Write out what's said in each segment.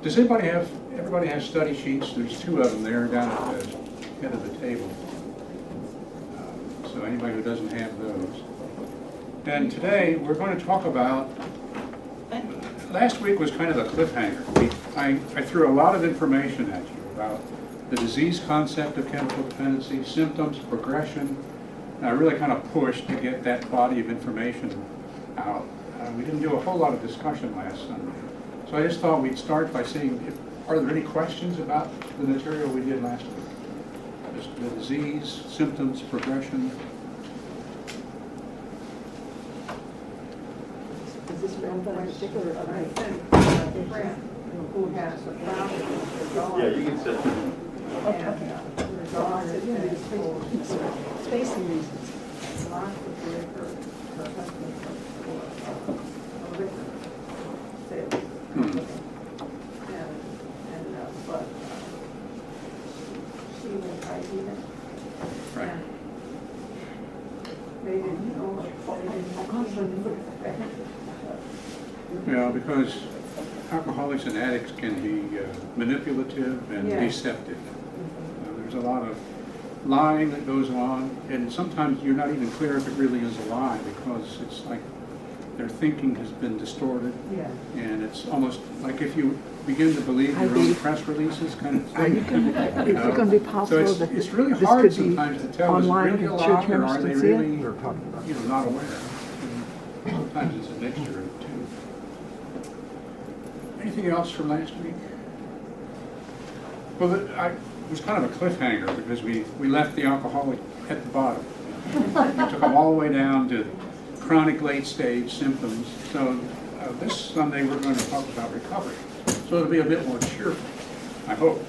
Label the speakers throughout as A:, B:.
A: Does everybody has study sheets? There's 2 of them there down at the head of the table. So anybody who doesn't have those. And today we're going to talk about, last week was kind of a cliffhanger. I threw a lot of information at you about the disease concept of chemical dependency, symptoms, progression. And I really kind of pushed to get that body of information out. We didn't do a whole lot of discussion last Sunday. So I just thought we'd start by seeing, are there any questions about the material we did last week? Just the disease, symptoms, progression.
B: Is this for anybody particular?
C: Who has a problem?
D: Yeah, you can sit.
B: Spacing reasons.
C: Lots of liquor, her husband for liquor sales. But she was hiding it.
A: Right.
C: And they didn't know it.
A: Yeah, because alcoholics and addicts can be manipulative and
C: Yeah.
A: deceptive. There's a lot of lying that goes on, and sometimes you're not even clear if it really is a lie because it's like their thinking has been distorted,
C: Yeah.
A: and it's almost like if you begin to believe your own press releases kind of
B: Are you
A: thing.
B: going to, is it going to be possible
A: So
B: that
A: it's really
B: this
A: hard
B: could be
A: sometimes to tell, is it
B: online
A: really a
B: and
A: lie,
B: church
A: or
B: members
A: are they
B: can see
A: really,
B: it? We're talking about.
A: not aware? And sometimes it's a mixture of the two. Anything else from last week? Well, it was kind of a cliffhanger because we left the alcoholic at the bottom. We took them all the way down to chronic late stage symptoms. So this Sunday we're going to talk about recovery. So it'll be a bit more cheerful, I hope.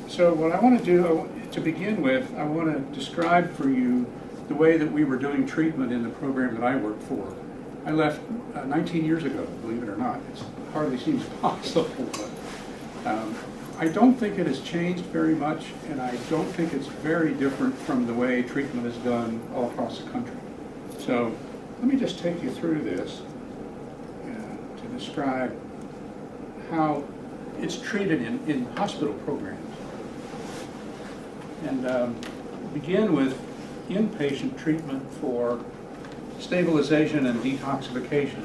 A: So what I want to do, to begin with, I want to describe for you the way that we were doing treatment in the program that I worked for. I left 19 years ago, believe it or not. It hardly seems possible, but I don't think it has changed very much, and I don't think it's very different from the way treatment is done all across the country. So let me just take you through this to describe how it's treated in hospital programs. And begin with inpatient treatment for stabilization and detoxification.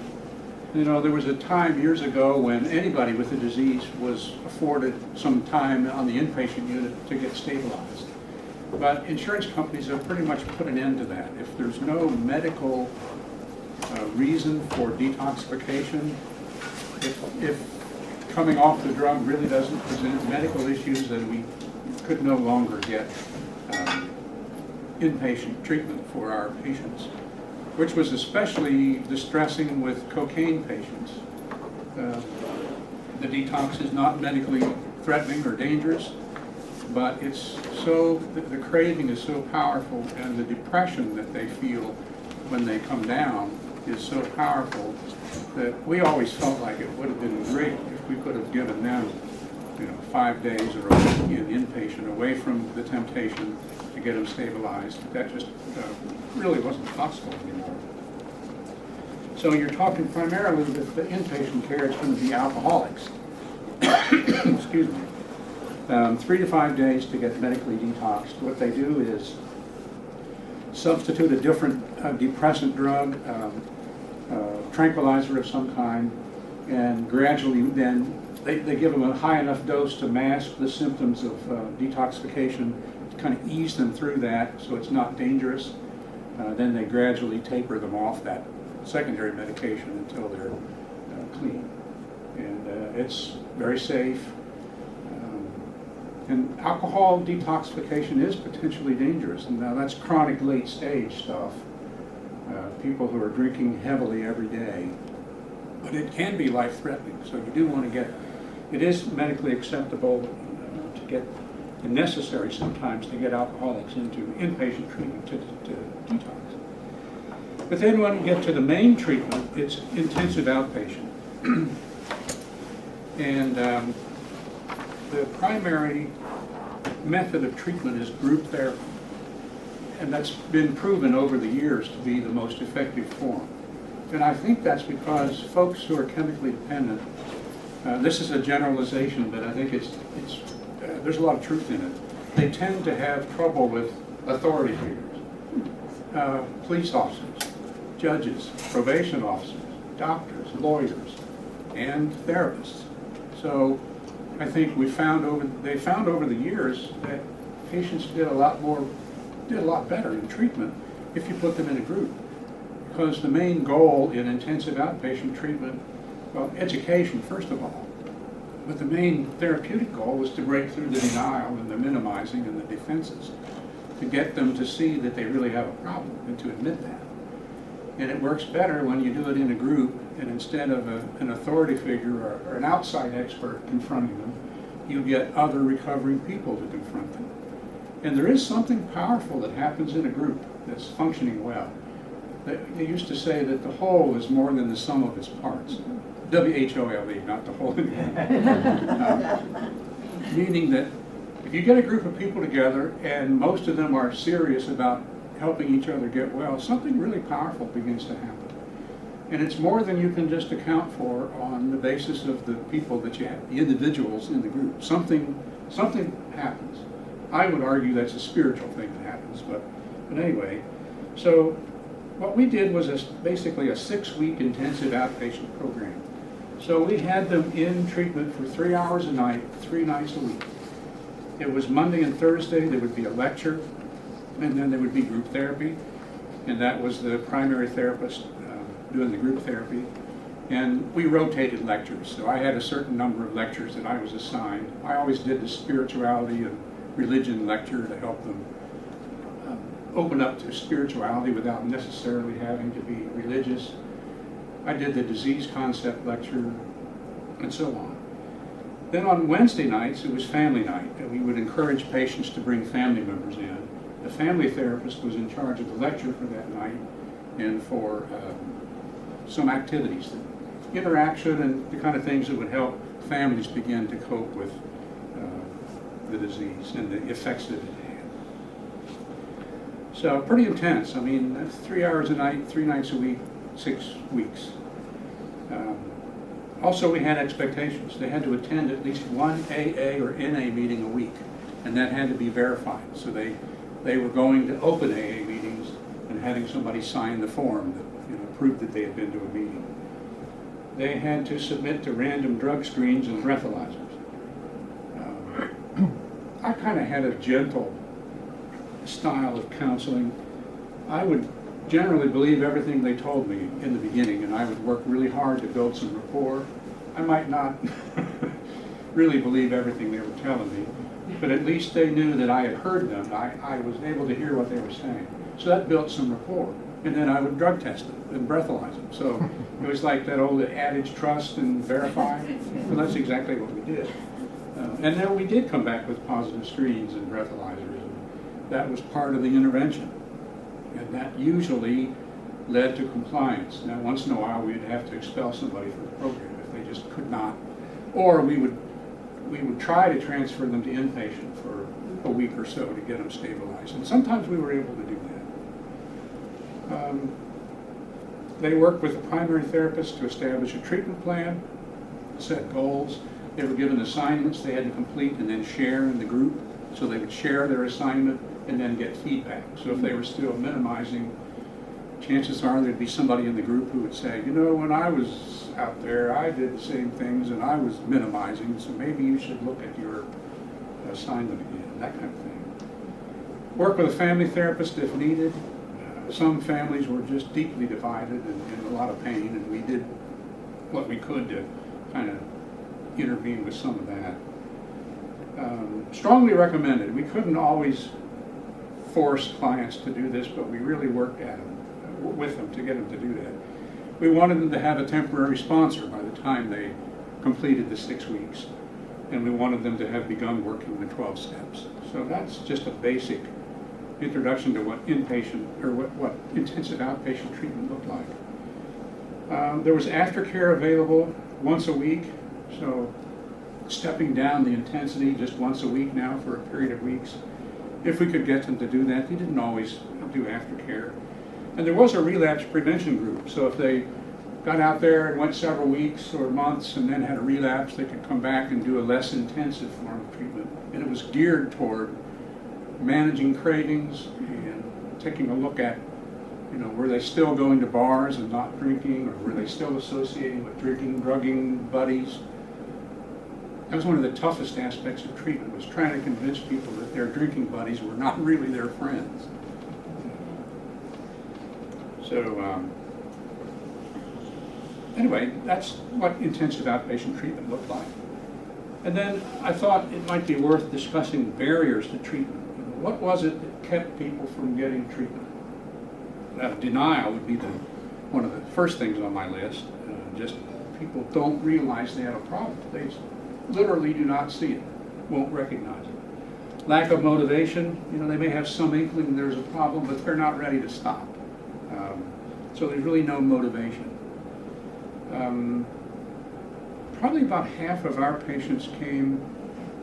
A: You know, there was a time years ago when anybody with the disease was afforded some time on the inpatient unit to get stabilized. But insurance companies have pretty much put an end to that. If there's no medical reason for detoxification, if coming off the drug really doesn't present medical issues, then we could no longer get inpatient treatment for our patients, which was especially distressing with cocaine patients. The detox is not medically threatening or dangerous, but it's so, the craving is so powerful, and the depression that they feel when they come down is so powerful that we always felt like it would have been great if we could have given them 5 days or a week in inpatient away from the temptation to get them stabilized. That just really wasn't possible anymore. So you're talking primarily with the inpatient care, it's going to be alcoholics. Excuse me. 3 to 5 days to get medically detoxed. What they do is substitute a different depressant drug, tranquilizer of some kind, and gradually then they give them a high enough dose to mask the symptoms of detoxification, to kind of ease them through that so it's not dangerous. Then they gradually taper them off that secondary medication until they're clean. And it's very safe. And alcohol detoxification is potentially dangerous. And now that's chronic late stage stuff. People who are drinking heavily every day. But it can be life-threatening, so you do want to get, it is medically acceptable to get, and necessary sometimes to get alcoholics into inpatient treatment to detox. But then when we get to the main treatment, it's intensive outpatient. And the primary method of treatment is group therapy. And that's been proven over the years to be the most effective form. And I think that's because folks who are chemically dependent This is a generalization, but I think there's a lot of truth in it. They tend to have trouble with authority figures, police officers, judges, probation officers, doctors, lawyers, and therapists. So I think they found over the years that patients did a lot better in treatment if you put them in a group. Because the main goal in intensive outpatient treatment, well, education first of all, but the main therapeutic goal was to break through the denial and the minimizing and the defenses, to get them to see that they really have a problem and to admit that. And it works better when you do it in a group, and instead of an authority figure or an outside expert confronting them, you get other recovering people to confront them. And there is something powerful that happens in a group that's functioning well. They used to say that the whole is more than the sum of its parts. W-H-O-L-E, not the whole. Meaning that if you get a group of people together and most of them are serious about helping each other get well, something really powerful begins to happen. And it's more than you can just account for on the basis of the people that you have, the individuals in the group. Something happens. I would argue that's a spiritual thing that happens, but anyway. So what we did was basically a 6-week intensive outpatient program. So we had them in treatment for 3 hours a night, 3 nights a week. It was Monday and Thursday, there would be a lecture, and then there would be group therapy, and that was the primary therapist doing the group therapy. And we rotated lectures, so I had a certain number of lectures that I was assigned. I always did the spirituality and religion lecture to help them open up to spirituality without necessarily having to be religious. I did the disease concept lecture, and so on. Then on Wednesday nights, it was family night, and we would encourage patients to bring family members in. The family therapist was in charge of the lecture for that night and for some activities, interaction and the kind of things that would help families begin to cope with the disease and the effects that it had. So pretty intense. I mean, that's 3 hours a night, 3 nights a week, 6 weeks. Also, we had expectations. They had to attend at least one AA or NA meeting a week, and that had to be verified. So they were going to open AA meetings and having somebody sign the form that proved that they had been to a meeting. They had to submit to random drug screens and breathalyzers. I kind of had a gentle style of counseling. I would generally believe everything they told me in the beginning, and I would work really hard to build some rapport. I might not really believe everything they were telling me, but at least they knew that I had heard them. I was able to hear what they were saying. So that built some rapport. And then I would drug test them and breathalyze them. So it was like that old adage, trust and verify. And that's exactly what we did. And then we did come back with positive screens and breathalyzers. And that was part of the intervention. And that usually led to compliance. Now, once in a while, we'd have to expel somebody from the program if they just could not. Or we would try to transfer them to inpatient for a week or so to get them stabilized. And sometimes we were able to do that. They worked with the primary therapist to establish a treatment plan, set goals. They were given assignments they had to complete and then share in the group. So they would share their assignment and then get feedback. So if they were still minimizing, chances are there'd be somebody in the group who would say, when I was out there, I did the same things and I was minimizing, so maybe you should look at your assignment again, that kind of thing. Work with a family therapist if needed. Some families were just deeply divided and in a lot of pain, and we did what we could to kind of intervene with some of that. Strongly recommended. We couldn't always force clients to do this, but we really worked with them to get them to do that. We wanted them to have a temporary sponsor by the time they completed the 6 weeks, and we wanted them to have begun working the 12 steps. So that's just a basic introduction to what inpatient or what intensive outpatient treatment looked like. There was aftercare available once a week, so stepping down the intensity just once a week now for a period of weeks. If we could get them to do that, they didn't always do aftercare. And there was a relapse prevention group, so if they got out there and went several weeks or months and then had a relapse, they could come back and do a less intensive form of treatment. And it was geared toward managing cravings and taking a look at, were they still going to bars and not drinking, or were they still associating with drinking, drugging buddies? That was one of the toughest aspects of treatment, was trying to convince people that their drinking buddies were not really their friends. So anyway, that's what intensive outpatient treatment looked like. And then I thought it might be worth discussing barriers to treatment. What was it that kept people from getting treatment? Denial would be one of the first things on my list. Just people don't realize they have a problem. They literally do not see it, won't recognize it. Lack of motivation, they may have some inkling there's a problem, but they're not ready to stop. So there's really no motivation. Probably about half of our patients came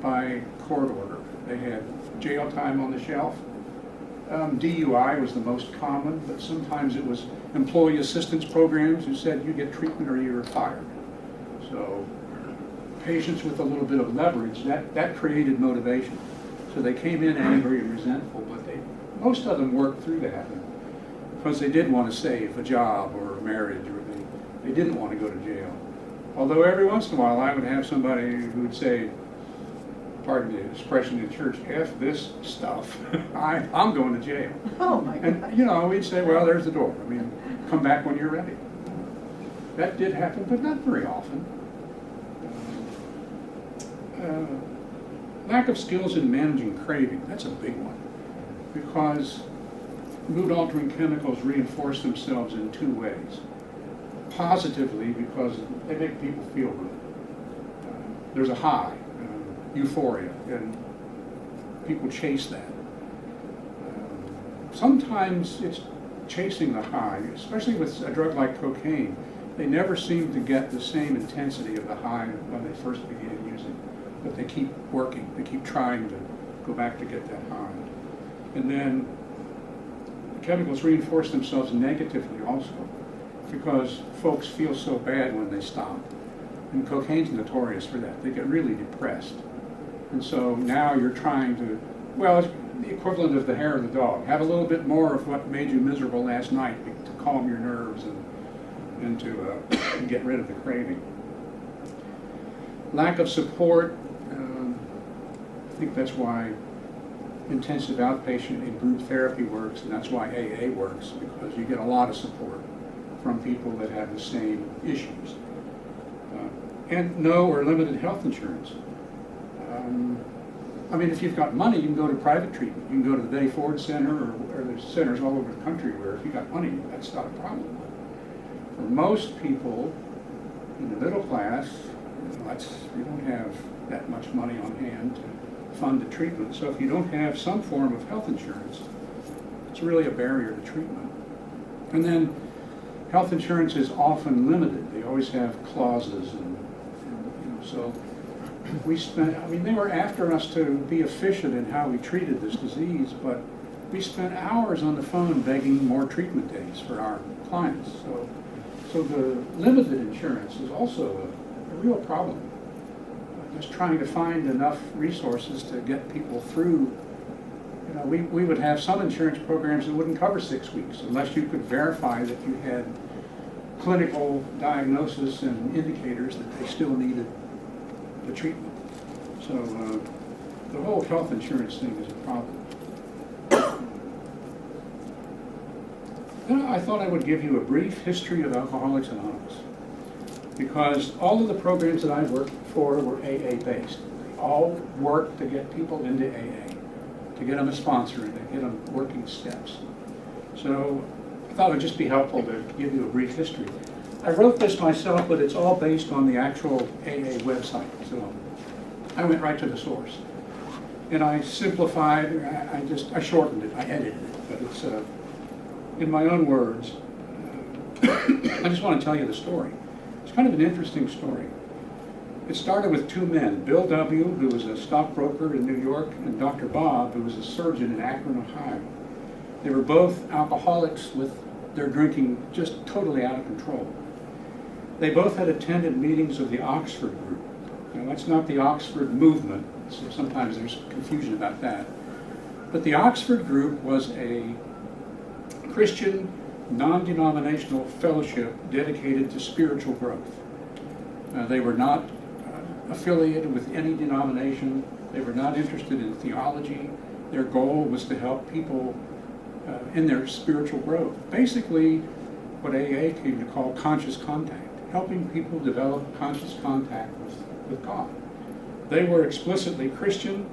A: by court order. They had jail time on the shelf. DUI was the most common, but sometimes it was employee assistance programs who said you get treatment or you're fired. So patients with a little bit of leverage, that created motivation. So they came in angry and resentful, but most of them worked through that because they did want to save a job or a marriage, or they didn't want to go to jail. Although every once in a while I would have somebody who would say, pardon the expression in church, F this stuff, I'm going to jail.
B: Oh my God.
A: And we'd say, well, there's the door. Come back when you're ready. That did happen, but not very often. Lack of skills in managing craving, that's a big one. Because mood-altering chemicals reinforce themselves in two ways. Positively, because they make people feel good. There's a high, euphoria, and people chase that. Sometimes it's chasing the high, especially with a drug like cocaine. They never seem to get the same intensity of the high when they first began using, but they keep working, they keep trying to go back to get that high. And then the chemicals reinforce themselves negatively also, because folks feel so bad when they stop. And cocaine's notorious for that. They get really depressed. And so now you're trying to, well, it's the equivalent of the hair of the dog. Have a little bit more of what made you miserable last night to calm your nerves and to get rid of the craving. Lack of support, I think that's why intensive outpatient and group therapy works, and that's why AA works, because you get a lot of support from people that have the same issues. And no or limited health insurance. If you've got money, you can go to private treatment. You can go to the Betty Ford Center, or there's centers all over the country where if you've got money, that's not a problem. For most people in the middle class, you don't have that much money on hand to fund the treatment. So if you don't have some form of health insurance, it's really a barrier to treatment. And then health insurance is often limited. They always have clauses, and so we spent, they were after us to be efficient in how we treated this disease, but we spent hours on the phone begging more treatment days for our clients. So the limited insurance is also a real problem. Just trying to find enough resources to get people through. We would have some insurance programs that wouldn't cover 6 weeks unless you could verify that you had clinical diagnosis and indicators that they still needed the treatment. So the whole health insurance thing is a problem. Then I thought I would give you a brief history of Alcoholics Anonymous, because all of the programs that I worked for were AA based. They all worked to get people into AA, to get them a sponsor, and to get them working steps. So I thought it would just be helpful to give you a brief history. I wrote this myself, but it's all based on the actual AA website. So I went right to the source. And I simplified, I shortened it, I edited it, but it's in my own words. I just want to tell you the story. It's kind of an interesting story. It started with two men, Bill W., who was a stockbroker in New York, and Dr. Bob, who was a surgeon in Akron, Ohio. They were both alcoholics with their drinking just totally out of control. They both had attended meetings of the Oxford group. Now, that's not the Oxford movement, so sometimes there's confusion about that. But the Oxford group was a Christian, non-denominational fellowship dedicated to spiritual growth. They were not affiliated with any denomination. They were not interested in theology. Their goal was to help people in their spiritual growth. Basically, what AA came to call conscious contact, helping people develop conscious contact with God. They were explicitly Christian.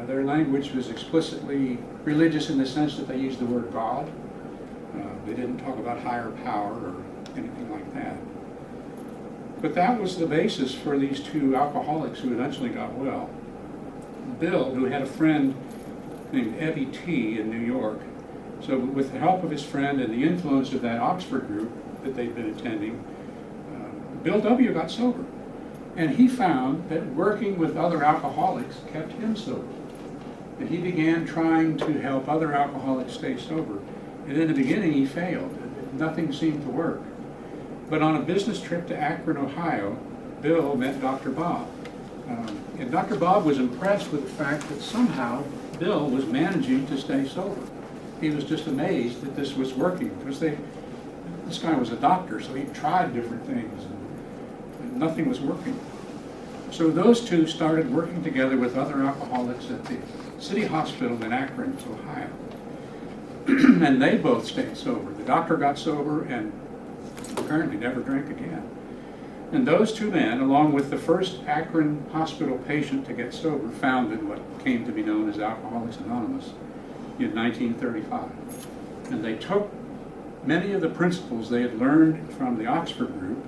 A: Their language was explicitly religious in the sense that they used the word God. They didn't talk about higher power or anything like that. But that was the basis for these two alcoholics who eventually got well. Bill, who had a friend named Evie T. in New York, so with the help of his friend and the influence of that Oxford group that they'd been attending, Bill W. got sober. And he found that working with other alcoholics kept him sober. And he began trying to help other alcoholics stay sober. And in the beginning, he failed. Nothing seemed to work. But on a business trip to Akron, Ohio, Bill met Dr. Bob. And Dr. Bob was impressed with the fact that somehow Bill was managing to stay sober. He was just amazed that this was working, because this guy was a doctor, so he tried different things, and nothing was working. So those two started working together with other alcoholics at the City Hospital in Akron, Ohio. And they both stayed sober. The doctor got sober and apparently never drank again. And those two men, along with the first Akron hospital patient to get sober, founded what came to be known as Alcoholics Anonymous in 1935. And they took many of the principles they had learned from the Oxford group,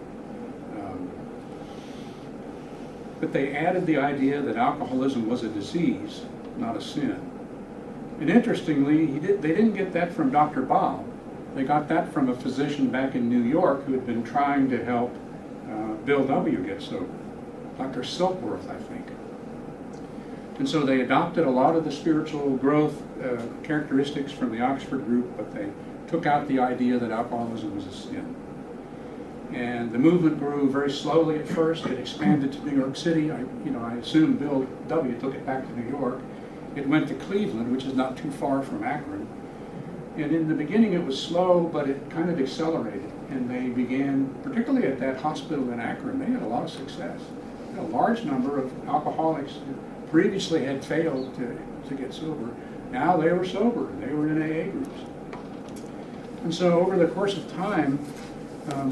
A: but they added the idea that alcoholism was a disease, not a sin. And interestingly, they didn't get that from Dr. Bob. They got that from a physician back in New York who had been trying to help Bill W. get sober, Dr. Silkworth, I think. And so they adopted a lot of the spiritual growth characteristics from the Oxford group, but they took out the idea that alcoholism was a sin. And the movement grew very slowly at first. It expanded to New York City. I assume Bill W. took it back to New York. It went to Cleveland, which is not too far from Akron. And in the beginning it was slow, but it kind of accelerated. And they began, particularly at that hospital in Akron, they had a lot of success. A large number of alcoholics who previously had failed to get sober, now they were sober. They were in AA groups. And so over the course of time,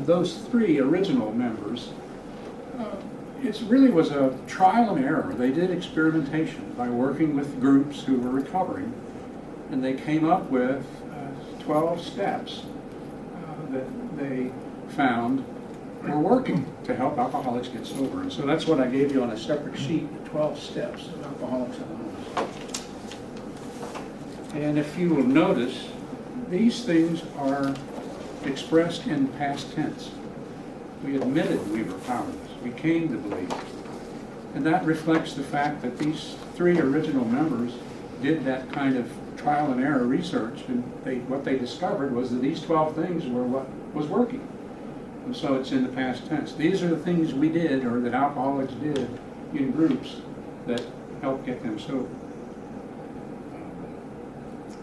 A: those three original members, it really was a trial and error. They did experimentation by working with groups who were recovering, and they came up with 12 steps that they found were working to help alcoholics get sober. And so that's what I gave you on a separate sheet, the 12 steps of Alcoholics Anonymous. And if you will notice, these things are expressed in past tense. We admitted we were powerless. We came to believe. And that reflects the fact that these three original members did that kind of trial and error research, and what they discovered was that these 12 things were what was working. And so it's in the past tense. These are the things we did, or that alcoholics did in groups, that helped get them sober.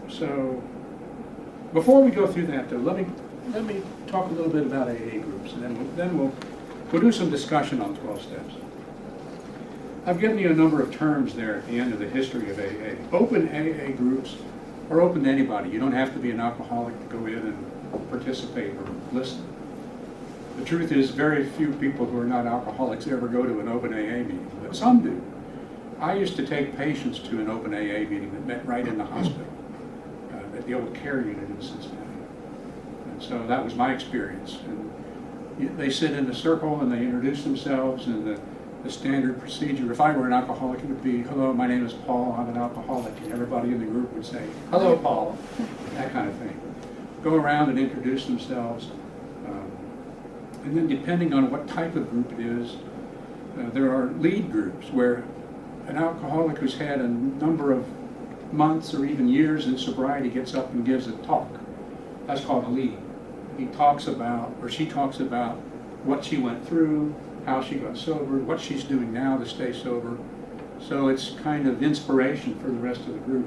A: So before we go through that, though, let me talk a little bit about AA groups, and then we'll do some discussion on 12 steps. I've given you a number of terms there at the end of the history of AA. Open AA groups are open to anybody. You don't have to be an alcoholic to go in and participate or listen. The truth is, very few people who are not alcoholics ever go to an open AA meeting, but some do. I used to take patients to an open AA meeting that met right in the hospital, at the old care unit in Cincinnati. And so that was my experience. And they sit in a circle and they introduce themselves, and the standard procedure, if I were an alcoholic, it would be, "Hello, my name is Paul, I'm an alcoholic," and everybody in the group would say, "Hello, Paul," that kind of thing. Go around and introduce themselves. And then depending on what type of group it is, there are lead groups where an alcoholic who's had a number of months or even years in sobriety gets up and gives a talk. That's called a lead. He talks about, or she talks about, what she went through, how she got sober, what she's doing now to stay sober. So it's kind of inspiration for the rest of the group,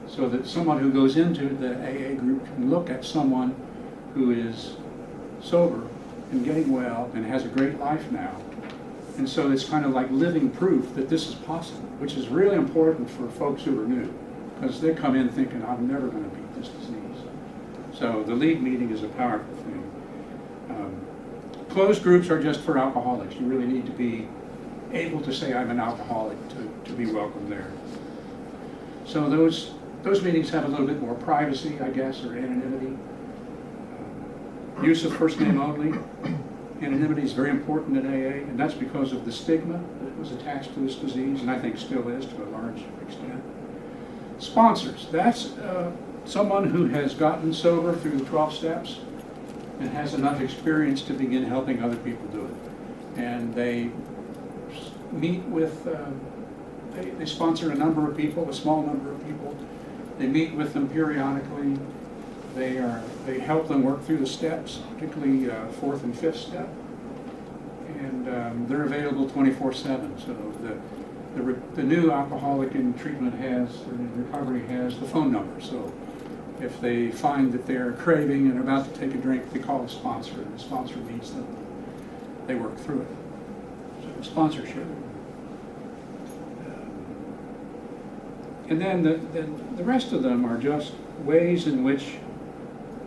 A: so that someone who goes into the AA group can look at someone who is sober and getting well and has a great life now. And so it's kind of like living proof that this is possible, which is really important for folks who are new, because they come in thinking, I'm never going to beat this disease. So the league meeting is a powerful thing. Closed groups are just for alcoholics. You really need to be able to say I'm an alcoholic to be welcome there. So those meetings have a little bit more privacy, I guess, or anonymity. Use of first name only. Anonymity is very important in AA, and that's because of the stigma that was attached to this disease, and I think still is to a large extent. Sponsors, that's someone who has gotten sober through the 12 steps and has enough experience to begin helping other people do it. And they meet with, they sponsor a number of people, a small number of people. They meet with them periodically. They help them work through the steps, particularly fourth and fifth step. And they're available 24/7. So the new alcoholic in treatment has, or in recovery has, the phone number. So if they find that they're craving and about to take a drink, they call the sponsor, and the sponsor meets them. They work through it. So sponsorship. And then the rest of them are just ways in which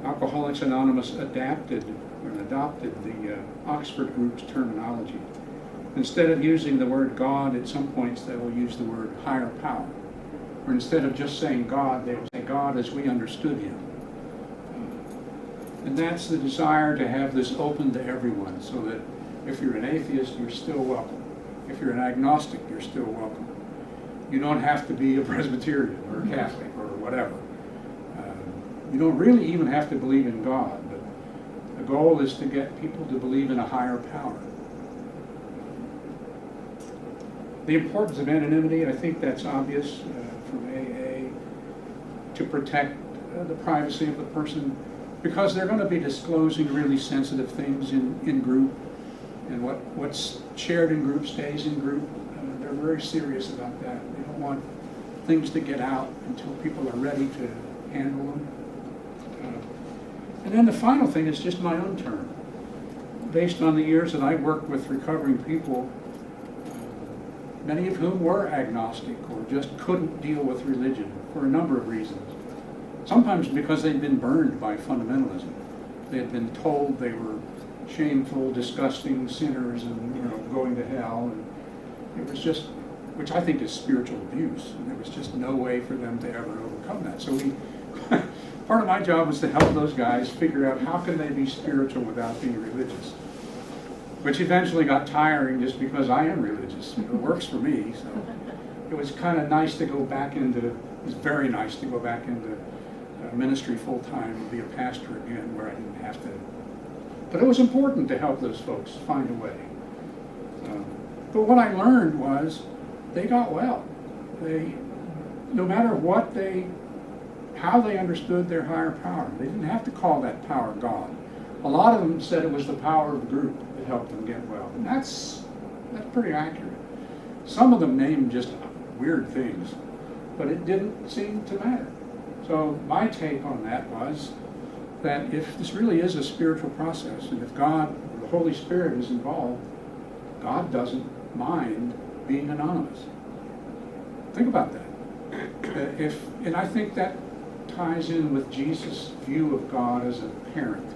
A: Alcoholics Anonymous adopted the Oxford group's terminology. Instead of using the word God, at some points they will use the word higher power. Or instead of just saying God, they will say God as we understood him. And that's the desire to have this open to everyone, so that if you're an atheist, you're still welcome. If you're an agnostic, you're still welcome. You don't have to be a Presbyterian or a Catholic or whatever. You don't really even have to believe in God, but the goal is to get people to believe in a higher power. The importance of anonymity, I think that's obvious from AA, to protect the privacy of the person, because they're going to be disclosing really sensitive things in group, and what's shared in group stays in group. They're very serious about that. They don't want things to get out until people are ready to handle them. And then the final thing is just my own term. Based on the years that I worked with recovering people, many of whom were agnostic or just couldn't deal with religion for a number of reasons. Sometimes because they'd been burned by fundamentalism. They had been told they were shameful, disgusting sinners and going to hell. And it was just, which I think is spiritual abuse. And there was just no way for them to ever overcome that. So part of my job was to help those guys figure out how can they be spiritual without being religious. Which eventually got tiring just because I am religious. It works for me. So it was kind of nice to go back into, it was very nice to go back into ministry full-time and be a pastor again where I didn't have to. But it was important to help those folks find a way. But what I learned was they got well. No matter what how they understood their higher power, they didn't have to call that power God. A lot of them said it was the power of the group that helped them get well. And that's pretty accurate. Some of them named just weird things, but it didn't seem to matter. So my take on that was that if this really is a spiritual process, and if God, or the Holy Spirit is involved, God doesn't mind being anonymous. Think about that. And I think that ties in with Jesus' view of God as a parent,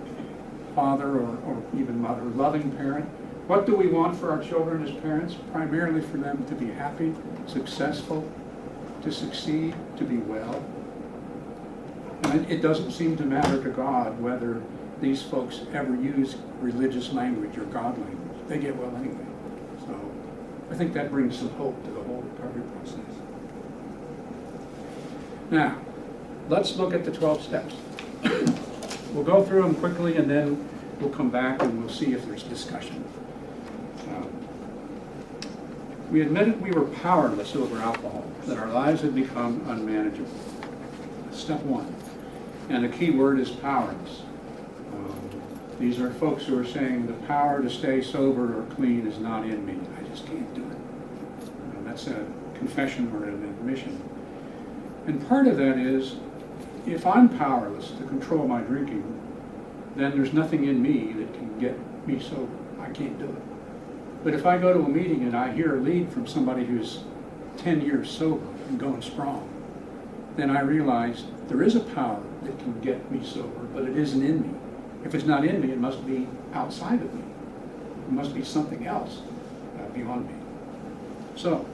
A: father or even mother, loving parent. What do we want for our children as parents? Primarily for them to be happy, successful, to succeed, to be well. And it doesn't seem to matter to God whether these folks ever use religious language or God language. They get well anyway. So I think that brings some hope to the whole recovery process. Now, let's look at the 12 steps. We'll go through them quickly and then we'll come back and we'll see if there's discussion. We admitted we were powerless over alcohol, that our lives had become unmanageable. Step one. And the key word is powerless. These are folks who are saying the power to stay sober or clean is not in me. I just can't do it. That's a confession or an admission. And part of that is, if I'm powerless to control my drinking, then there's nothing in me that can get me sober. I can't do it. But if I go to a meeting and I hear a lead from somebody who's 10 years sober and going strong, then I realize there is a power that can get me sober, but it isn't in me. If it's not in me, it must be outside of me. It must be something else beyond me. So,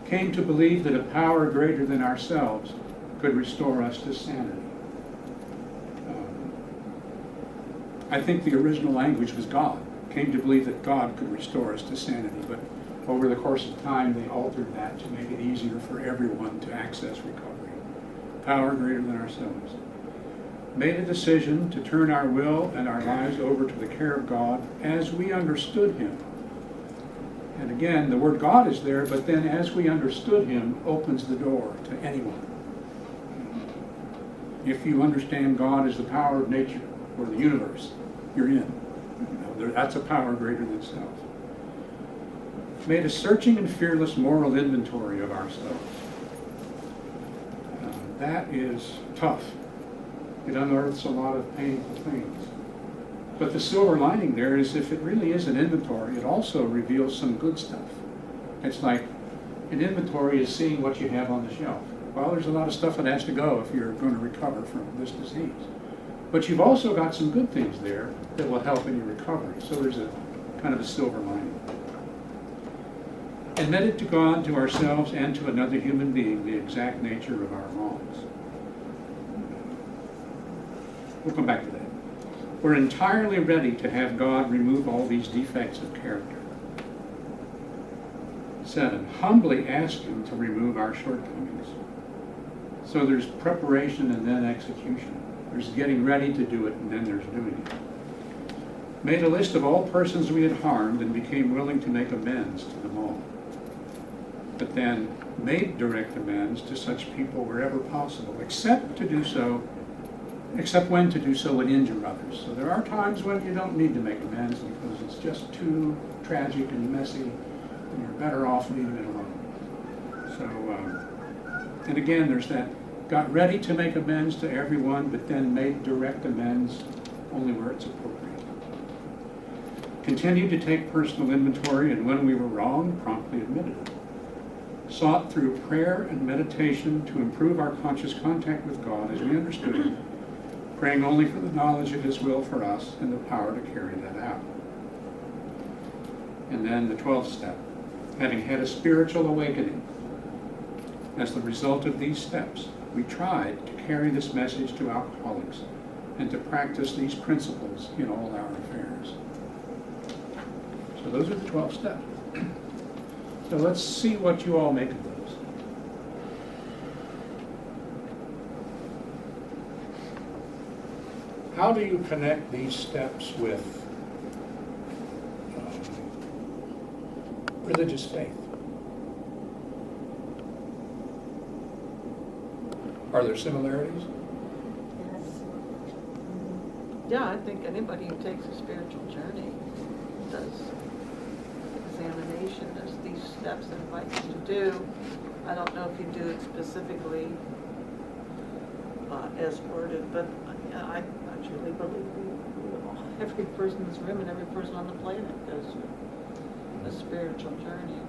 A: came to believe that a power greater than ourselves could restore us to sanity. I think the original language was God. Came to believe that God could restore us to sanity, but over the course of time they altered that to make it easier for everyone to access recovery. Power greater than ourselves. Made a decision to turn our will and our lives over to the care of God as we understood Him. And again, the word God is there, but then as we understood Him opens the door to anyone. If you understand God as the power of nature or the universe, you're in. That's a power greater than self. Made a searching and fearless moral inventory of ourselves. That is tough. It unearths a lot of painful things. But the silver lining there is, if it really is an inventory, it also reveals some good stuff. It's like an inventory is seeing what you have on the shelf. Well, there's a lot of stuff that has to go if you're going to recover from this disease. But you've also got some good things there that will help in your recovery. So there's a kind of a silver lining. Admitted to God, to ourselves, and to another human being the exact nature of our wrongs. We'll come back to that. We're entirely ready to have God remove all these defects of character. 7, humbly ask Him to remove our shortcomings. So there's preparation and then execution. There's getting ready to do it and then there's doing it. Made a list of all persons we had harmed and became willing to make amends to them all. But then made direct amends to such people wherever possible, except when to do so would injure others. So there are times when you don't need to make amends because it's just too tragic and messy, and you're better off leaving it alone. So, and again, there's that, got ready to make amends to everyone, but then made direct amends only where it's appropriate. Continued to take personal inventory, and when we were wrong, promptly admitted it. Sought through prayer and meditation to improve our conscious contact with God as we understood Him, praying only for the knowledge of His will for us and the power to carry that out. And then the 12th step, having had a spiritual awakening. As the result of these steps, we tried to carry this message to alcoholics and to practice these principles in all our affairs. So those are the 12 steps. So let's see what you all make of those. How do you connect these steps with religious faith? Are there similarities?
B: Yes. Yeah, I think anybody who takes a spiritual journey does examination, does these steps that invite you to do. I don't know if you do it specifically as worded, but I truly believe every person in this room and every person on the planet goes through a spiritual journey.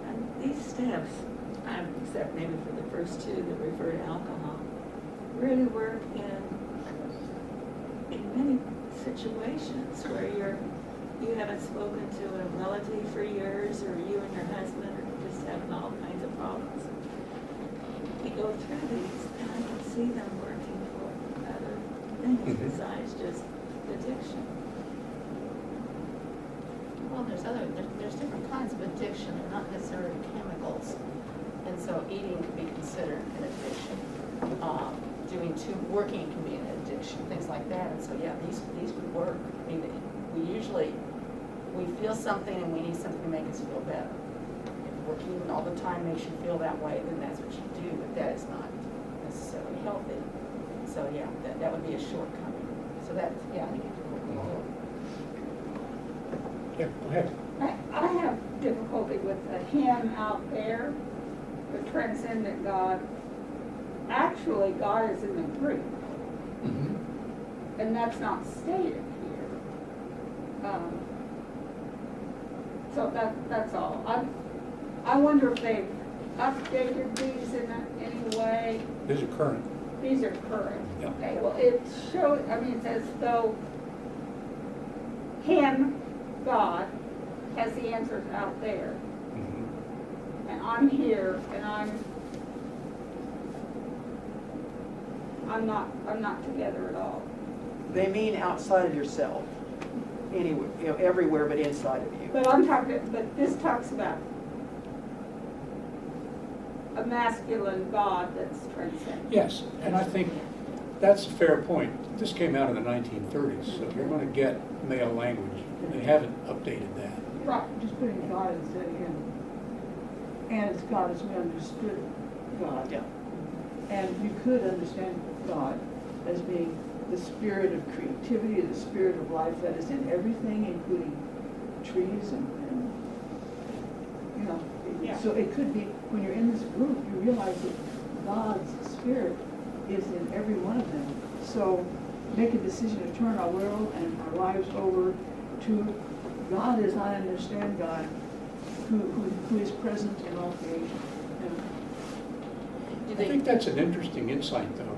C: And these steps, except maybe for the first two that refer to alcohol, really work in many situations where you haven't spoken to a relative for years, or you and your husband are just having all kinds of problems. We go through these, and I can see them working for other things besides just addiction.
D: Well, there's different kinds of addiction, and not necessarily chemicals. And so eating can be considered an addiction. Working can be an addiction, things like that. And so yeah, these would work. I mean, we feel something and we need something to make us feel better. If working all the time makes you feel that way, then that's what you do, but that is not necessarily healthy. So yeah, that would be a shortcoming. So that, yeah, I think it could work
A: Yeah, go ahead.
E: I have difficulty with the him out there, the transcendent God. Actually, God is in the group,
A: Mhm.
E: and that's not stated here. So that's all. I wonder if they've updated these in any way.
A: These are current.
E: These are current.
A: Yeah.
E: Okay, well, it shows, I mean, it says though him, God, has the answers out there.
A: Mhm.
E: And I'm here, and I'm not together at all.
F: They mean outside of yourself, anywhere, everywhere but inside of you.
E: But this talks about a masculine God that's transcendent.
A: Yes, and I think that's a fair point. This came out in the 1930s, so you're going to get male language. They haven't updated that.
E: Right.
G: Just putting God instead of him. And it's God as we understood God.
F: Yeah.
G: And you could understand God as being the spirit of creativity, the spirit of life that is in everything, including trees and you know.
E: Yeah.
G: So it could be, when you're in this group, you realize that God's spirit is in every one of them. So make a decision to turn our world and our lives over to God as I understand God, who is present in all creation.
A: I think that's an interesting insight, though,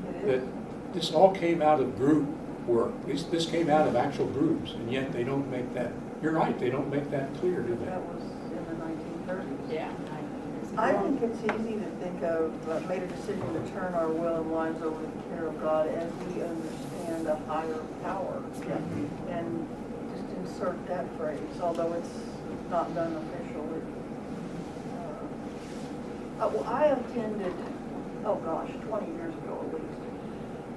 C: It
A: that
C: is.
A: this all came out of group work. This came out of actual groups, and yet they don't make that, you're right, they don't make that clear, do they?
B: That was in the 1930s.
D: Yeah.
H: I think it's easy to think of, made a decision to turn our will and lives over to the care of God as we understand a higher power. And just insert that phrase, although it's not done officially. Well, I attended, 20 years ago at least.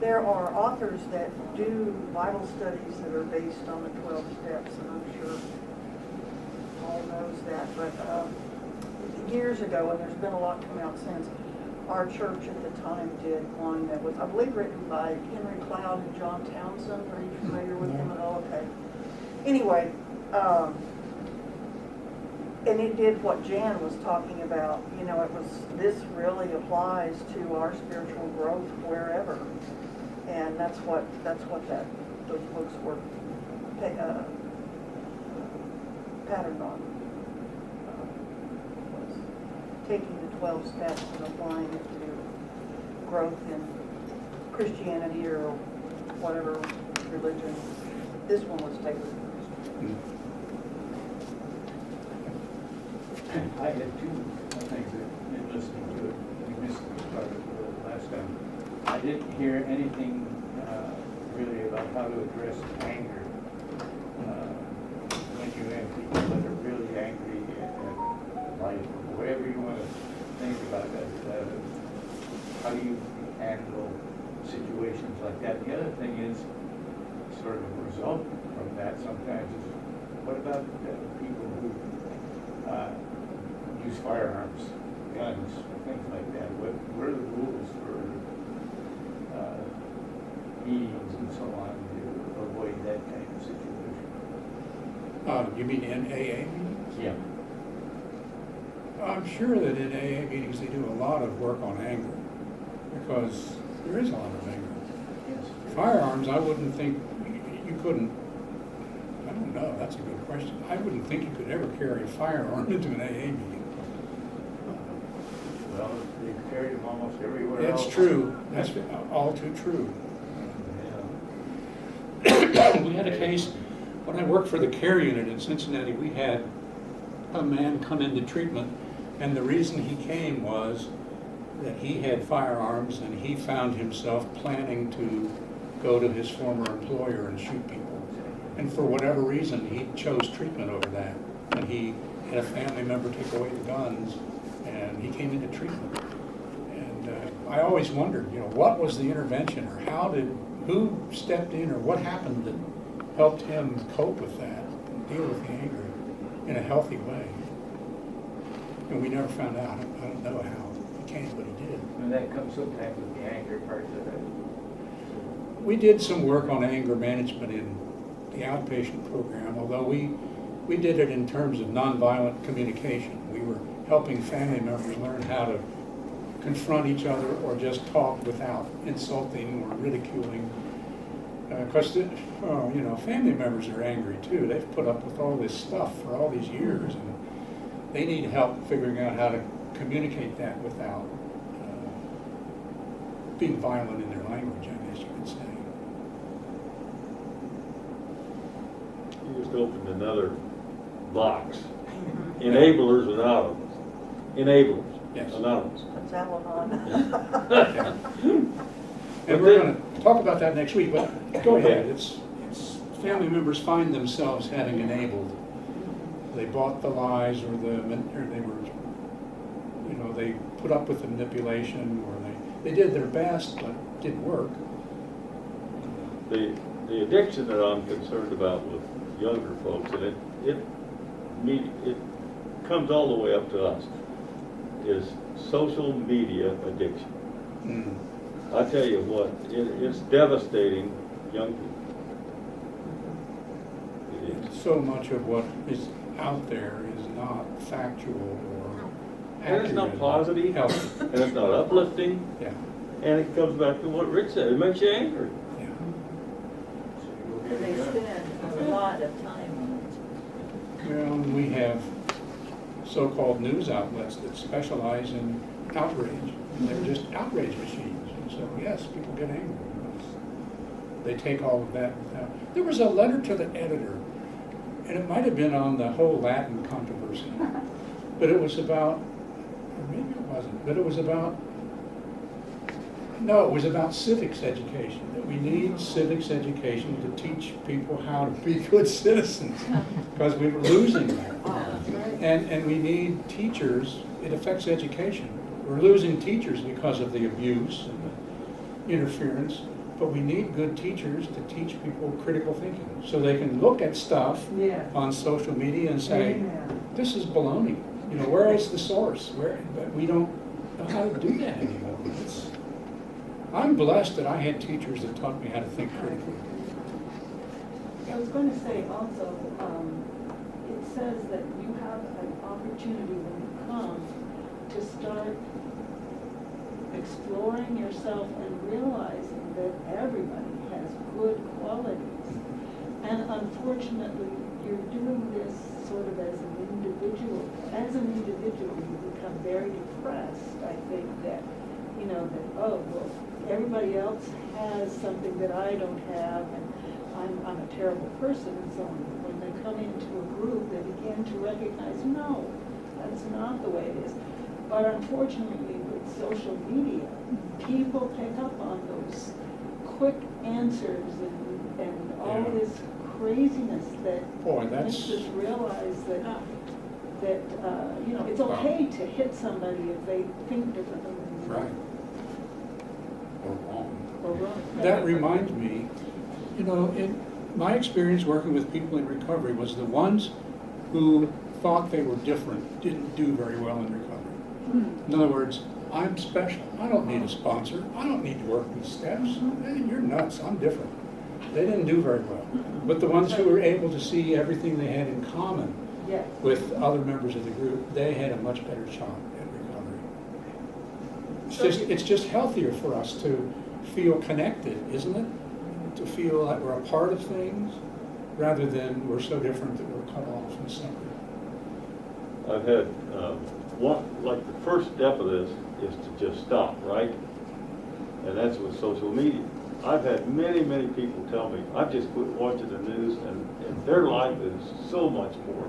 H: There are authors that do Bible studies that are based on the 12 steps, and I'm sure Paul knows that, but years ago, and there's been a lot come out since, our church at the time did one that was, I believe, written by Henry Cloud and John Townsend. Are you familiar with them at all? Okay. Anyway, and it did what Jan was talking about. You know, it was, this really applies to our spiritual growth wherever. And that's what those books were patterned on. Was taking the 12 steps and applying it to growth in Christianity or whatever religion. This one was taken.
I: I had two things that, in listening to it, we missed this part of it last time. I didn't hear anything really about how to address anger. When you have people that are really angry at life, or whatever you want to think about that, how do you handle situations like that? The other thing is, sort of a result from that sometimes is, what about people who use firearms, guns, things like that? What are the rules for meetings and so on to avoid that kind of situation?
A: You mean in AA meetings?
I: Yeah.
A: I'm sure that in AA meetings, they do a lot of work on anger, because there is a lot of anger.
I: Yes.
A: Firearms, I wouldn't think, you couldn't, I don't know, that's a good question. I wouldn't think you could ever carry a firearm into an AA meeting.
I: Well, they've carried them almost everywhere else.
A: That's true, that's all too true.
I: Yeah.
A: We had a case, when I worked for the care unit in Cincinnati, we had a man come into treatment, and the reason he came was that he had firearms and he found himself planning to go to his former employer and shoot people. And for whatever reason, he chose treatment over that. And he had a family member take away the guns, and he came into treatment. And I always wondered, what was the intervention, or who stepped in, or what happened that helped him cope with that, deal with the anger in a healthy way. And we never found out. I don't know how he came, but he did.
I: And that comes sometimes with the anger part of it.
A: We did some work on anger management in the outpatient program, although we we did it in terms of nonviolent communication. We were helping family members learn how to confront each other or just talk without insulting or ridiculing. Because, you know, family members are angry too. They've put up with all this stuff for all these years, and they need help figuring out how to communicate that without being violent in their language, I guess you could say.
J: You just opened another box. Enablers Anonymous. Enablers
A: Yes.
J: Anonymous.
H: That's Al-Anon.
A: And we're going to talk about that next week, but go ahead. It's family members find themselves having enabled. They bought the lies, or they were, you know, they put up with the manipulation, or they did their best, but it didn't work.
J: The addiction that I'm concerned about with younger folks, and it comes all the way up to us, is social media addiction.
A: Mm.
J: I tell you what, it's devastating young people. It is.
A: So much of what is out there is not factual or
J: And it's not
A: accurate,
J: positive,
A: healthy.
J: and it's not uplifting,
A: Yeah,
J: and it comes back to what Rich said, it makes you angry.
A: yeah.
C: And they spend a lot of time on it.
A: Well, we have so-called news outlets that specialize in outrage. And they're just outrage machines. And so, yes, people get angry. They take all of that without. There was a letter to the editor, and it might have been on the whole Latin controversy, but it was about, or maybe it wasn't, but it was about, no, it was about civics education, that we need civics education to teach people how to be good citizens, because we were losing that. And we need teachers, it affects education. We're losing teachers because of the abuse and the interference, but we need good teachers to teach people critical thinking, so they can look at stuff
G: Yeah.
A: on social media and say,
G: Amen.
A: this is baloney. You know, where is the source? But we don't know how to do that anymore. I'm blessed that I had teachers that taught me how to think critically.
K: I was going to say also, it says that you have an opportunity when you come to start exploring yourself and realizing that everybody has good qualities. And unfortunately, you're doing this sort of as an individual. As an individual, you become very depressed. I think that, you know, that, oh, well, everybody else has something that I don't have, and I'm a terrible person, and so on. When they come into a group, they begin to recognize, no, that's not the way it is. But unfortunately, with social media, people pick up on those quick answers and all
A: Yeah.
K: this craziness that
A: Boy,
K: makes us realize that you know, it's okay to hit somebody if they think differently than you.
A: Right. Or wrong.
K: Or wrong.
A: That reminds me, you know, in my experience working with people in recovery was the ones who thought they were different didn't do very well in recovery. In other words, I'm special. I don't need a sponsor. I don't need to work these steps. Hey, you're nuts. I'm different. They didn't do very well. But the ones who were able to see everything they had in common
K: Yes.
A: with other members of the group, they had a much better shot at recovery. It's just healthier for us to feel connected, isn't it? To feel like we're a part of things, rather than we're so different that we're cut off and separate.
J: I've had, like the first step of this is to just stop, right? And that's with social media. I've had many, many people tell me, I've just quit watching the news, and their life is so much more,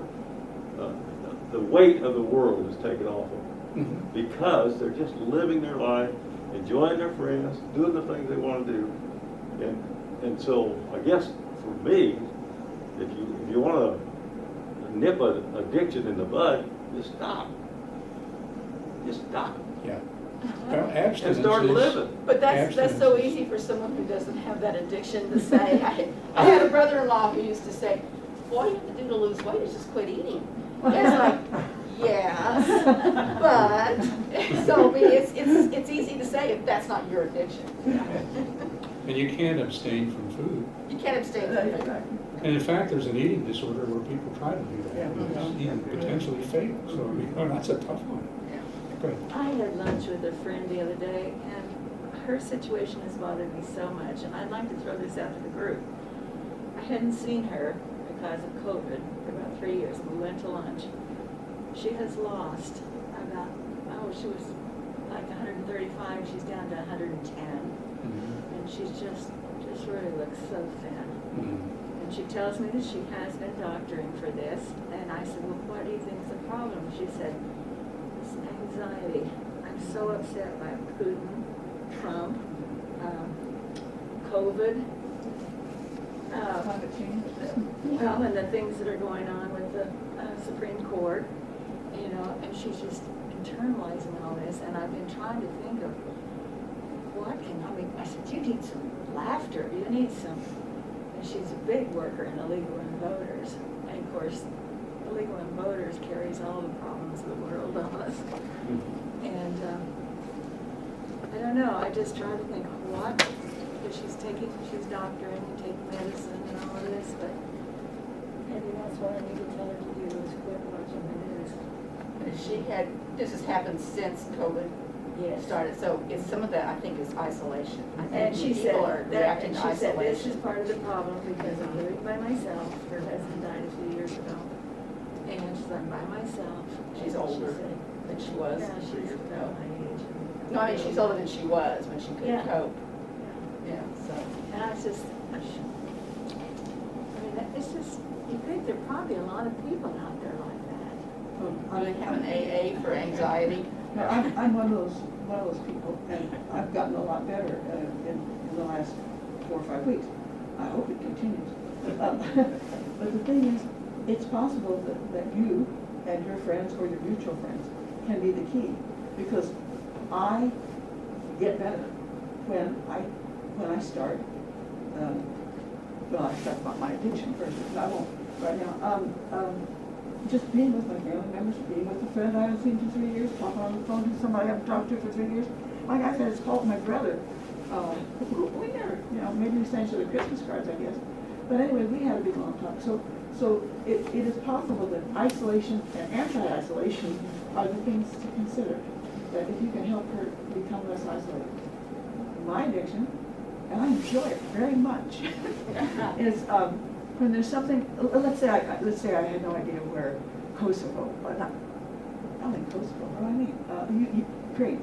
J: the weight of the world is taken off of them.
A: Mhm.
J: Because they're just living their life, enjoying their friends, doing the things they want to do. And so I guess for me, if you want to nip an addiction in the bud, just stop. Just stop.
A: Yeah. Well, abstinence
J: And start
A: is-
J: living.
D: But that's so
A: abstinence is-
D: easy for someone who doesn't have that addiction to say. I had a brother-in-law who used to say, "What do you have to do to lose weight is just quit eating." It's like, yes, but, so I mean, it's easy to say if that's not your addiction.
A: And you can't abstain from food.
D: You can't abstain from
G: Right,
D: food.
G: right.
A: And in fact, there's an eating disorder where people try to do that.
G: Yeah.
A: And it's even potentially fatal, so, you know, that's a tough one.
D: Yeah.
A: Go ahead.
C: I had lunch with a friend the other day, and her situation has bothered me so much, and I'd like to throw this out to the group. I hadn't seen her because of COVID for about 3 years, and we went to lunch. She has lost about, she was like 135, she's down to 110, and she's just really looks so thin.
A: Mhm.
C: And she tells me that she has been doctoring for this, and I said, well, what do you think is the problem? She said, it's anxiety. I'm so upset by Putin, Trump, COVID,
G: Climate change.
C: well, and the things that are going on with the Supreme Court, you know, and she's just internalizing all this, and I've been trying to think of I said, you need some laughter, you need some, and she's a big worker in Illegal Women Voters, and of course, Illegal Women Voters carries all the problems of the world on us, and I don't know, I just try to think because she's doctoring and taking medicine and all of this, but maybe that's what I need to tell her to do, is quit watching the news.
D: This has happened since COVID
C: Yes.
D: started, so it's some of that, I think, is isolation. I think
C: And she said
D: people are reacting
C: and
D: to
C: she said this is
D: isolation.
C: part of the problem because I'm living by myself. Her husband died a few years ago. And she's I'm by myself.
D: She's
C: And
D: older
C: she said,
D: than she was
C: yeah,
D: 3
C: she's
D: years
C: about
D: ago.
C: my age.
D: No, I mean, she's older than she was when she couldn't
C: Yeah.
D: cope.
C: Yeah.
D: Yeah, so.
C: And I was just, I mean, it's just, you think there are probably a lot of people out there like that.
D: Do they have an AA for anxiety?
G: No, I'm one of those people, and I've gotten a lot better in the last 4 or 5 weeks. I hope it continues. But the thing is, it's possible that you and your friends or your mutual friends can be the key, because I get better when I start about my addiction first. I won't right now. Just being with my family members, being with a friend I haven't seen for 3 years, talking on the phone to somebody I haven't talked to for 3 years. Like I said, it's called my brother. We never, maybe we sent each other Christmas cards, I guess. But anyway, we had a big long talk. So it is possible that isolation and anti-isolation are the things to consider. That if you can help her become less isolated. My addiction, and I enjoy it very much, is when there's something. Let's say I had no idea where Kosovo, not in Kosovo. What do I mean? Ukraine.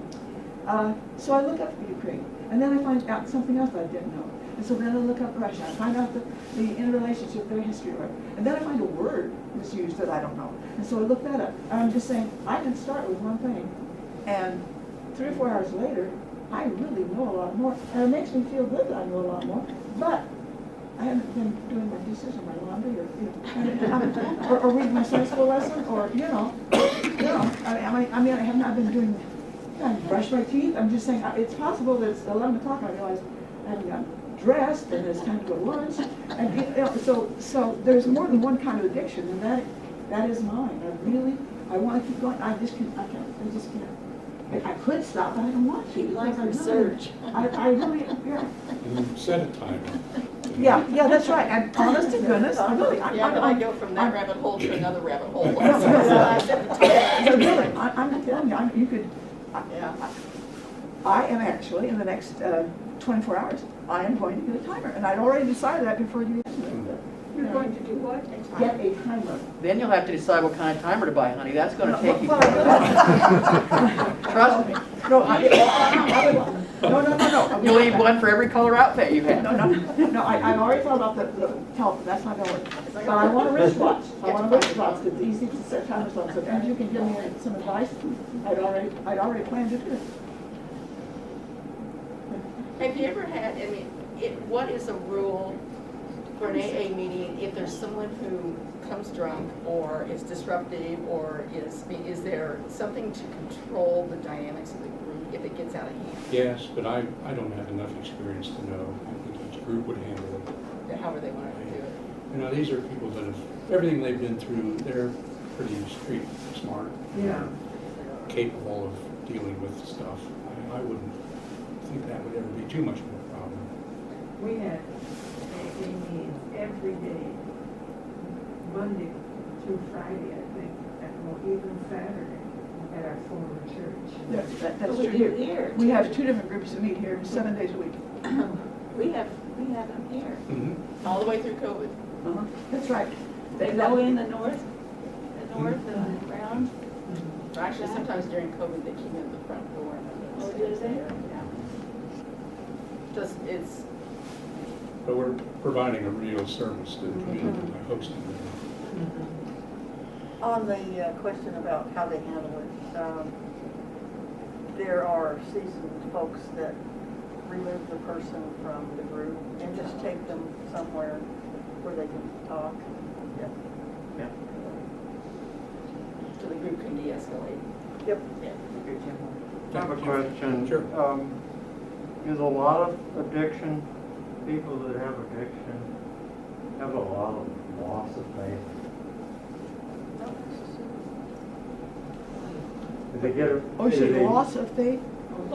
G: So I look up Ukraine, and then I find out something else that I didn't know. And so then I look up Russia. I find out the interrelationship, their history, right? And then I find a word that's used that I don't know. And so I look that up. And I'm just saying, I can start with one thing, and 3 or 4 hours later, I really know a lot more. And it makes me feel good that I know a lot more. But I haven't been doing my dishes or my laundry, or reading my Sunday school lesson, or I have not been doing. I brush my teeth. I'm just saying it's possible that it's 11 o'clock. I realize I haven't gotten dressed, and it's time to go to lunch. And so there's more than one kind of addiction, and that is mine. I want to keep going. I just can't. I could stop, but I don't want to.
C: You like
G: because
C: research.
G: I really, yeah.
A: And set a timer.
G: Yeah, that's right. And honest to goodness, I really,
D: Yeah, but I go from that rabbit hole to another rabbit hole.
G: No,
D: So I said the time.
G: really, I'm telling you, you could,
D: Yeah.
G: I am actually, in the next 24 hours, I am going to get a timer. And I'd already decided that before you asked me.
E: You're going to do what?
G: Get a timer.
F: Then you'll have to decide what kind of timer to buy, honey. That's gonna take you.
G: Well,
F: Trust me.
G: No, I would, no.
F: You'll need one for every color outfit you have.
G: No, I've already thought about the telephone, that's not gonna work. But I want a wristwatch, because it's easy to set timers on, so if you can give me some advice, I'd already planned to do it.
D: Have you ever had, what is a rule for an AA meeting if there's someone who comes drunk or is disruptive or is there something to control the dynamics of the group if it gets out of hand?
A: Yes, but I don't have enough experience to know. I think each group would handle it.
D: However they want to do it.
A: These are people that have, everything they've been through, they're pretty street smart.
G: Yeah.
A: Capable of dealing with stuff. I wouldn't think that would ever be too much of a problem.
K: We had AA meetings every day, Monday through Friday, I think, or even Saturday at our former church.
G: That's
C: We
G: true
C: do
G: here.
C: here,
G: We
C: too.
G: have 2 different groups that meet here 7 days a week.
C: We have them here.
D: All the way through COVID.
G: Uh-huh. That's right.
C: They go in the north round.
D: Actually, sometimes during COVID, they came in the front door and then
C: Oh,
D: stayed
C: did they?
D: there, yeah. Just, it's,
A: But we're providing a real service to the community by hosting them.
H: On the question about how they handle it, there are seasoned folks that remove the person from the group and just take them somewhere where they can talk. Yep.
I: Yeah.
D: so the group can de-escalate.
H: Yep.
D: Yeah.
L: I have a question.
A: Sure.
L: Is a lot of addiction, people that have addiction, have a lot of loss of faith? Do they get a?
G: Oh,
L: do
G: so
L: they-
G: loss of faith?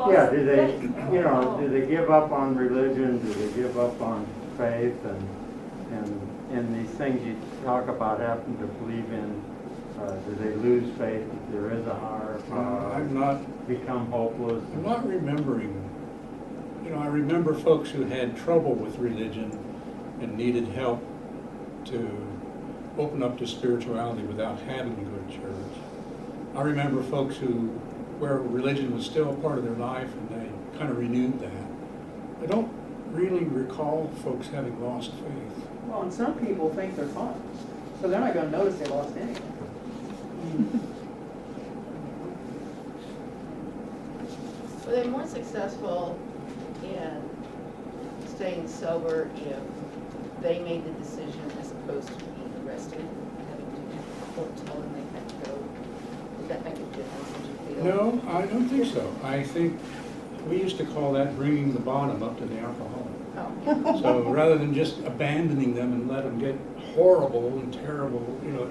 L: Yeah, do they, do they give up on religion, do they give up on faith and these things you talk about having to believe in, do they lose faith that there is a higher power?
A: I'm not
L: Become hopeless?
A: I'm not remembering, I remember folks who had trouble with religion and needed help to open up to spirituality without having to go to church. I remember folks where religion was still a part of their life and they kind of renewed that. I don't really recall folks having lost faith.
F: Well, and some people think they're fine, so they're not gonna notice they lost anything.
D: Were they more successful in staying sober if they made the decision as opposed to being arrested, having to court tell them they had to go? Did that make a difference, did you feel?
A: No, I don't think so. I think we used to call that bringing the bottom up to the alcoholic.
D: Oh.
A: So rather than just abandoning them and let them get horrible and terrible,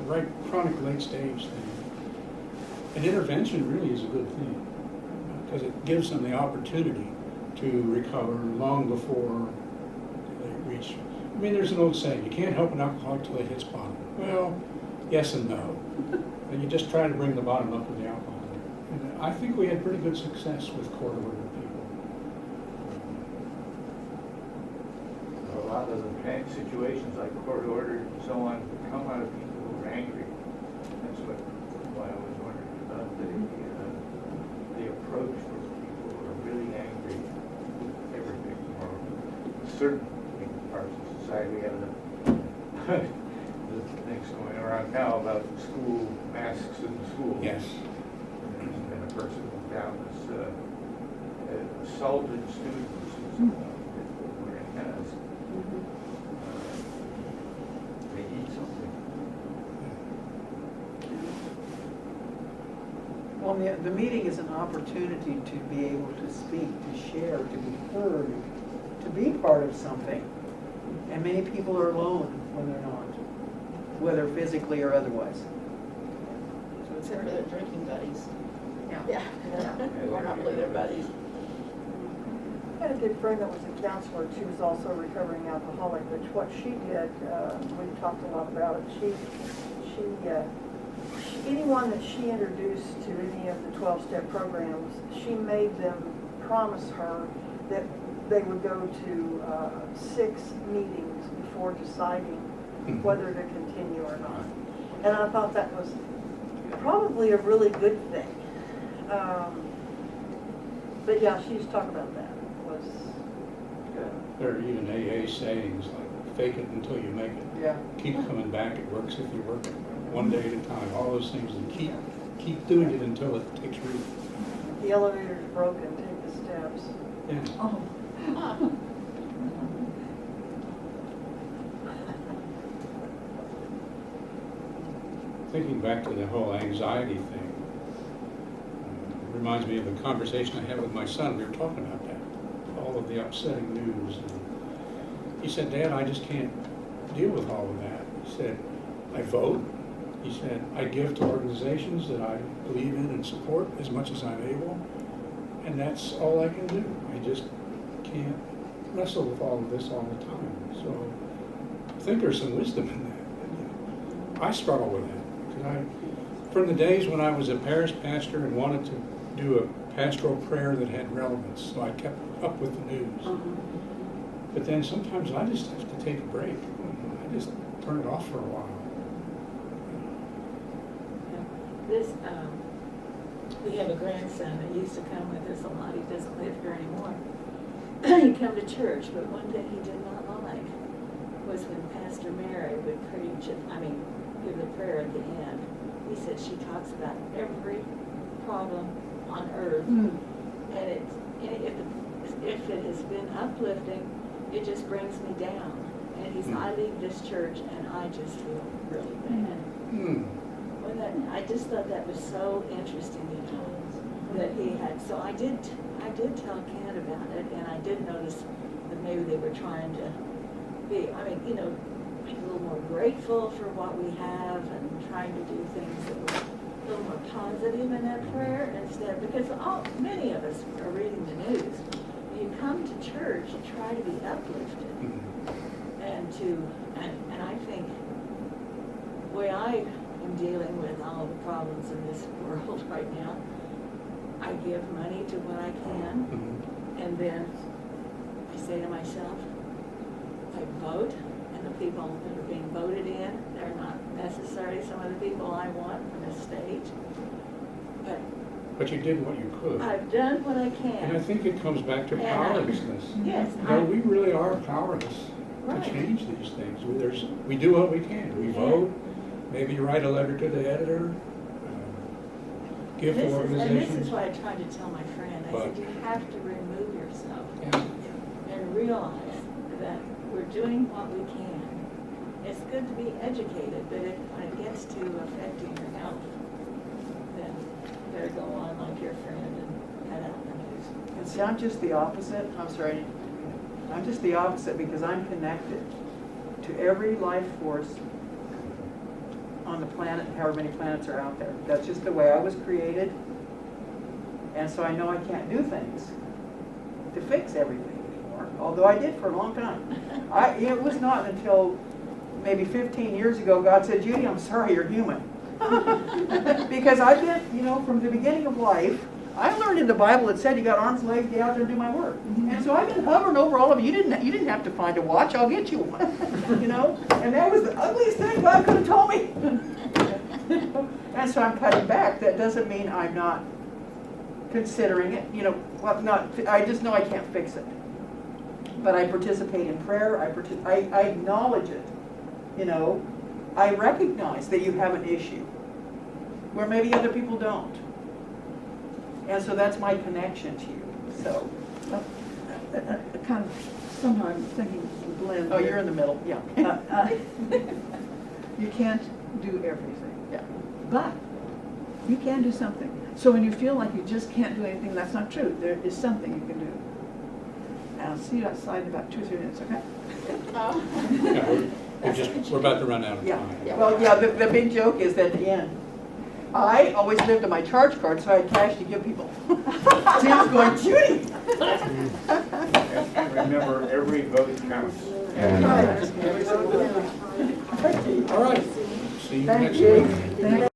A: right, chronic late stage thing. An intervention really is a good thing because it gives them the opportunity to recover long before they reach. I mean, there's an old saying, you can't help an alcoholic till it hits bottom. Well, yes and no. And you just try to bring the bottom up to the alcoholic. And I think we had pretty good success with court-ordered people.
I: A lot of the situations like court ordered and so on come out of people who are angry. That's why I was wondering about the approach for people who are really angry with everything, or certain parts of society. We have the things going around now about school masks in the schools.
A: Yes.
I: There's been a person who found this assaulted students who's wearing masks. They need something.
F: Well, the meeting is an opportunity to be able to speak, to share, to be heard, to be part of something. And many people are alone when they're not, whether physically or otherwise.
D: Except for their drinking buddies.
F: Yeah.
D: Or not really their buddies.
H: I had a good friend that was a counselor. She was also a recovering alcoholic, but what she did, we talked a lot about it. Anyone that she introduced to any of the 12-step programs, she made them promise her that they would go to 6 meetings before deciding whether to continue or not. And I thought that was probably a really good thing. But yeah, she used to talk about that. Was
A: There are even AA sayings like, fake it until you make it.
F: Yeah.
A: Keep coming back, it works if you work it. One day at a time, all those things, and keep doing it until it takes root.
H: the elevator's broken, take the steps.
A: Yeah.
G: Oh.
A: Thinking back to the whole anxiety thing, reminds me of a conversation I had with my son. We were talking about that, all of the upsetting news. And he said, Dad, I just can't deal with all of that. He said, I vote. He said, I give to organizations that I believe in and support as much as I'm able, and that's all I can do. I just can't wrestle with all of this all the time. So I think there's some wisdom in that. I struggle with that because from the days when I was a parish pastor and wanted to do a pastoral prayer that had relevance, so I kept up with the news. But then sometimes I just have to take a break. I just turn it off for a while.
C: This, we have a grandson that used to come with us a lot. He doesn't live here anymore. He'd come to church, but one thing he did not like was when Pastor Mary would preach, give the prayer at the end. He said she talks about every problem on earth, and if it has been uplifting, it just brings me down. And I leave this church and I just feel really bad. Well, I just thought that was so interesting, that he had. So I did tell Ken about it, and I did notice that maybe they were trying to be, be a little more grateful for what we have and trying to do things that were a little more positive in that prayer instead, because many of us are reading the news. You come to church, you try to be uplifted, and I think the way I am dealing with all the problems in this world right now, I give money to what I can, and then I say to myself, I vote, and the people that are being voted in, they're not necessarily some of the people I want on the stage,
A: But you did what you could.
C: I've done what I can.
A: And I think it comes back to powerlessness.
C: Yes.
A: We really are powerless to change these things. We do what we can. We vote, maybe write a letter to the editor, give to organizations.
C: And this is what I tried to tell my friend. I said, you have to remove yourself and realize that we're doing what we can. It's good to be educated, but when it gets to affecting your health, then you better go on like your friend and cut out the news.
F: And see, I'm just the opposite. I'm sorry. I'm just the opposite because I'm connected to every life force on the planet, however many planets are out there. That's just the way I was created. And so I know I can't do things to fix everything anymore, although I did for a long time. It was not until maybe 15 years ago God said, Judy, I'm sorry, you're human. Because I've been, from the beginning of life, I learned in the Bible it said you got arms, legs, get out there and do my work. And so I've been hovering over all of you. You didn't have to find a watch. I'll get you one. And that was the ugliest thing God could have told me. And so I'm cutting back. That doesn't mean I'm not considering it. I just know I can't fix it. But I participate in prayer. I acknowledge it. I recognize that you have an issue where maybe other people don't. And so that's my connection to you. So,
G: kind of sometimes thinking the blend.
F: oh, you're in the middle, yeah.
G: You can't do everything.
F: Yeah.
G: But you can do something. So when you feel like you just can't do anything, that's not true. There is something you can do. And I'll see you outside in about 2 or 3 minutes, okay?
A: We're about to run out of
F: Yeah.
A: time.
F: Well, yeah, the big joke is that at the end, I always lived on my charge card, so I had cash to give people. Tim's going, Judy!
I: And remember, every vote counts.
F: Right.
A: All right. See you
F: Thank
A: next
F: you.
A: week.
G: Thank